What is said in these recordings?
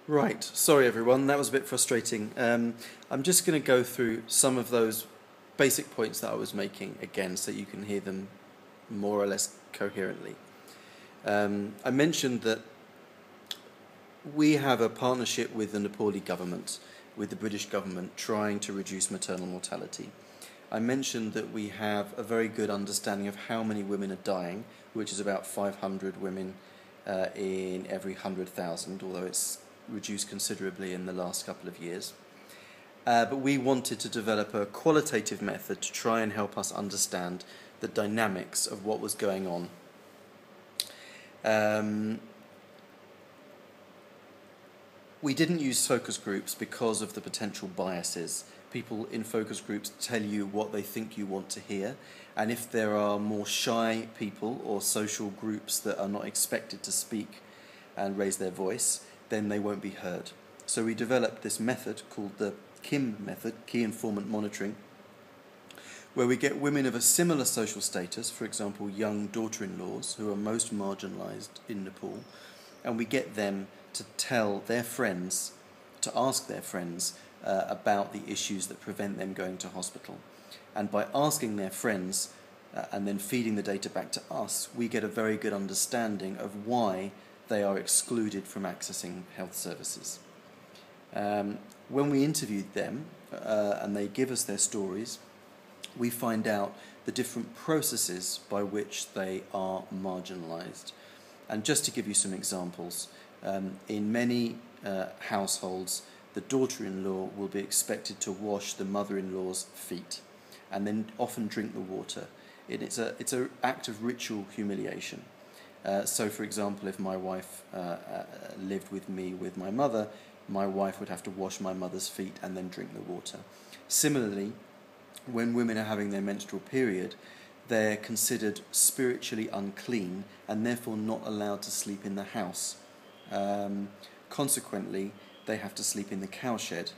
Right, sorry everyone, that was a bit frustrating. I'm just going to go through some of those basic points that I was making again so you can hear them more or less coherently. I mentioned that we have a partnership with the Nepali government, with the British government, trying to reduce maternal mortality. I mentioned that we have a very good understanding of how many women are dying, which is about 500 women in every 100,000, although it's reduced considerably in the last couple of years. But we wanted to develop a qualitative method to try and help us understand the dynamics of what was going on. We didn't use focus groups because of the potential biases. People in focus groups tell you what they think you want to hear, and if there are more shy people or social groups that are not expected to speak and raise their voice, then they won't be heard. So we developed this method called the KIM method, Key Informant Monitoring, where we get women of a similar social status, for example young daughter-in-laws who are most marginalised in Nepal, and we get them to tell their friends, to ask their friends about the issues that prevent them going to hospital. And by asking their friends and then feeding the data back to us, we get a very good understanding of why they are excluded from accessing health services. When we interviewed them and they give us their stories, we find out the different processes by which they are marginalised. And just to give you some examples, in many households, the daughter-in-law will be expected to wash the mother-in-law's feet and then often drink the water. It's an act of ritual humiliation. So, for example, if my wife lived with me with my mother, my wife would have to wash my mother's feet and then drink the water. Similarly, when women are having their menstrual period, they're considered spiritually unclean and therefore not allowed to sleep in the house. Consequently, they have to sleep in the cowshed.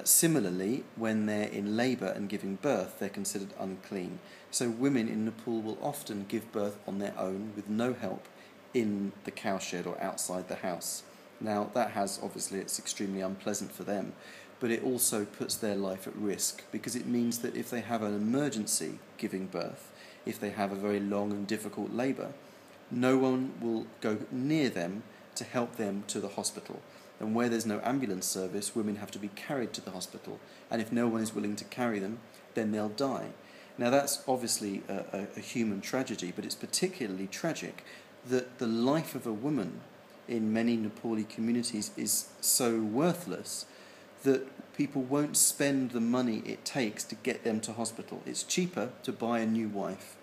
Similarly, when they're in labour and giving birth, they're considered unclean. So women in Nepal will often give birth on their own with no help in the cowshed or outside the house. Now, that has, obviously, it's extremely unpleasant for them, but it also puts their life at risk because it means that if they have an emergency giving birth, if they have a very long and difficult labour, no one will go near them to help them to the hospital. And where there's no ambulance service, women have to be carried to the hospital. And if no one is willing to carry them, then they'll die. Now that's obviously a human tragedy, but it's particularly tragic that the life of a woman in many Nepali communities is so worthless that people won't spend the money it takes to get them to hospital. It's cheaper to buy a new wife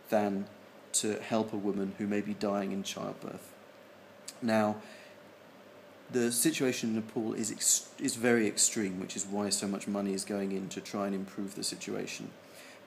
than to help a woman who may be dying in childbirth. Now, the situation in Nepal is very extreme, which is why so much money is going in to try and improve the situation.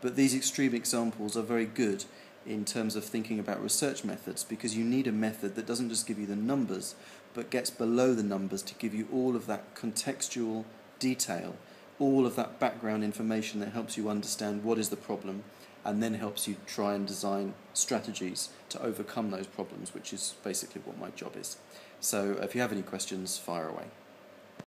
But these extreme examples are very good in terms of thinking about research methods, because you need a method that doesn't just give you the numbers, but gets below the numbers to give you all of that contextual detail, all of that background information that helps you understand what is the problem, and then helps you try and design strategies to overcome those problems, which is basically what my job is. So if you have any questions, fire away.